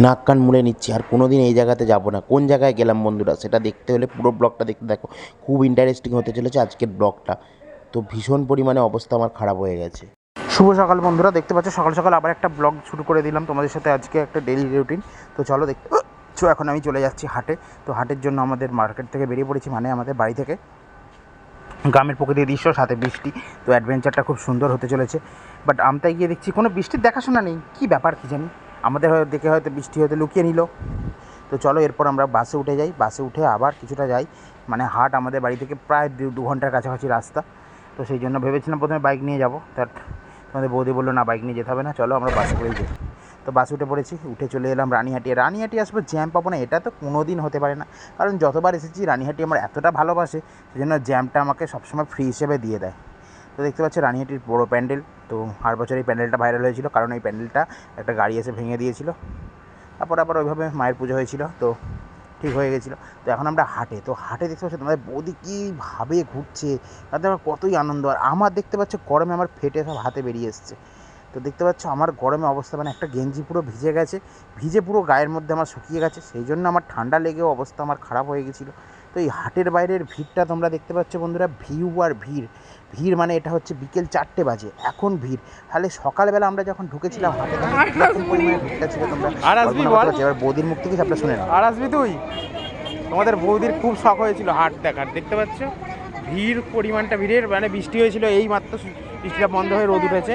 নাক কান মুড়ে নিচ্ছি, আর কোনো দিন এই জায়গাতে যাবো না। কোন জায়গায় গেলাম বন্ধুরা, সেটা দেখতে হলে পুরো ব্লগটা দেখতে দেখো, খুব ইন্টারেস্টিং হতে চলেছে আজকের ব্লগটা। তো ভীষণ পরিমাণে অবস্থা আমার খারাপ হয়ে গেছে। শুভ সকাল বন্ধুরা, দেখতে পাচ্ছ সকাল সকাল আবার একটা ব্লগ শুরু করে দিলাম তোমাদের সাথে, আজকে একটা ডেইলি রুটিন। তো চলো দেখতে এখন আমি চলে যাচ্ছি হাটে। তো হাটের জন্য আমাদের মার্কেট থেকে বেরিয়ে পড়েছি, মানে আমাদের বাড়ি থেকে। গ্রামের প্রকৃতির দৃশ্য, সাথে বৃষ্টি, তো অ্যাডভেঞ্চারটা খুব সুন্দর হতে চলেছে। বাট আমতায় গিয়ে দেখছি কোনো বৃষ্টির দেখাশোনা নেই, কী ব্যাপার কী জানি, আমাদের দেখে হয়তো বৃষ্টি হয়তো লুকিয়ে নিল। তো চলো এরপর আমরা বাসে উঠে যাই, বাসে উঠে আবার কিছুটা যাই, মানে হাট আমাদের বাড়ি থেকে প্রায় 2 ঘন্টার কাছাকাছি রাস্তা। তো সেই জন্য ভেবেছিলাম প্রথমে বাইক নিয়ে যাবো, তার তোমাদের বৌদি বললো না, বাইক নিয়ে যেতে হবে না, চলো আমরা বাসে করেই যাই। তো বাসে উঠে পড়েছি, উঠে চলে এলাম রানিহাটি আসবো, জ্যাম পাবো না এটা তো কোনো দিন হতে পারে না, কারণ যতবার এসেছি রানিহাটি আমার এতটা ভালোবাসে, সেই জন্য জ্যামটা আমাকে সবসময় ফ্রি হিসেবে দিয়ে দেয়। তো দেখতে পাচ্ছি রানিহাটির বড়ো প্যান্ডেল। তো আর বছর এই প্যান্ডেলটা ভাইরাল হয়েছিল, কারণ এই প্যান্ডেলটা একটা গাড়ি এসে ভেঙে দিয়েছিল, তারপর আবার ওইভাবে মায়ের পুজো হয়েছিল, তো ঠিক হয়ে গেছিলো। তো এখন আমরা হাটে, তো হাটে দেখতে পাচ্ছি তোমাদের বৌদি কীভাবে ঘুরছে, তাদের আমার কতই আনন্দ। আর আমার দেখতে পাচ্ছ গরমে আমার ফেটে সব হাতে বেরিয়ে এসছে। তো দেখতে পাচ্ছ আমার গরমে অবস্থা, মানে একটা গেঞ্জি পুরো ভিজে গেছে, ভিজে পুরো গায়ের মধ্যে আমার শুকিয়ে গেছে, সেই জন্য আমার ঠান্ডা লেগেও অবস্থা আমার খারাপ হয়ে গেছিলো। তো এই হাটের বাইরের ভিড়টা তোমরা দেখতে পাচ্ছ বন্ধুরা, ভিউ আর ভিড়, ভিড় মানে এটা হচ্ছে বিকেল 4টে বাজে, এখন ভিড়। তাহলে সকালবেলা আমরা যখন ঢুকেছিলাম হাটে, তখন কীরকম পরিমাণে ভিড়টা ছিল তোমরা এবার বৌদির মুখ থেকে আপনারা শুনে নাও। আর আসবি তুই, তোমাদের বৌদির খুব শখ হয়েছিল হাট দেখার, দেখতে পাচ্ছ ভিড়, পরিমাণটা ভিড়ের, মানে বৃষ্টি হয়েছিল এই মাত্র, বৃষ্টিটা বন্ধ হয়ে রোদ উঠেছে।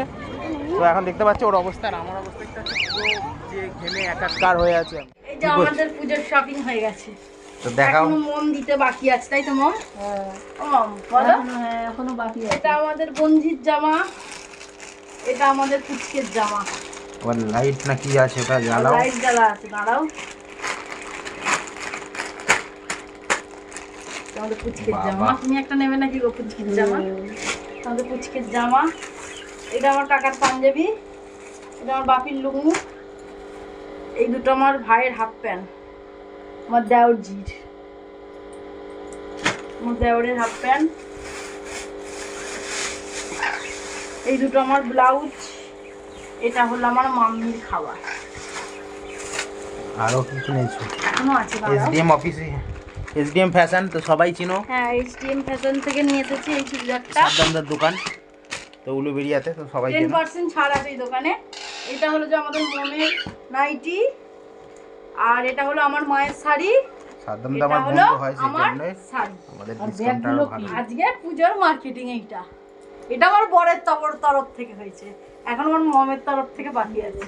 তো এখন দেখতে পাচ্ছ ওর অবস্থা আর আমার অবস্থা, একটা পুরো যে ঘেমে একাকার হয়ে আছে। এই যে আমাদের পূজোর শপিং হয়ে গেছে, তো দেখাও, এখনো মম দিতে বাকি আছে, তাই তো মম? মম বলো। হ্যাঁ এখনো বাকি আছে। এটা আমাদের বঞ্জির জামা, এটা আমাদের পুচকের জামা। আবার লাইট না কি আছে ওটা জ্বালাও, লাইট জ্বালা আছে, দাঁড়াও। আমাদের পুচকের জামা, তুমি একটা নেবে নাকি গো পুচকের জামা? আমাদের পুচকের জামা, এটা আমার কাকার পাঞ্জাবি, এটা আমার বাপির লুঙ্গি, এই দুটো আমার ভাইয়ের হাফ প্যান্ট, আমার দেওরজির, আমার দেওরের হাফ প্যান্ট, এই দুটো আমার ব্লাউজ, এটা হলো আমার মাম্মির খাবার। আরো কিছু নিয়েছো? এখনো আছে এসডিএম অফিসে, এসডিএম ফ্যাশন তো সবাই চিনো। হ্যাঁ, এসডিএম ফ্যাশন থেকে নিয়ে এসেছি এই চুড়িদারটা, সাদ্দামদার দোকান, তো উলুবেড়িয়াতে, তো সবাই চিনো। 10% ছাড় আছে এই দোকানে। এটা হলো যে আমাদের মমের নাইটি, আর এটা হলো আমার মায়ের শাড়ি, সাদ্দামদা আমার বন্ধু হয়, সেই জন্য আমাদের ডিসকাউন্টটা আরো ভালো। আজকে পূজোর মার্কেটিং এটা আমার বরের তরফ থেকে হয়েছে, এখন আমার মমের তরফ থেকে বাকি আছে।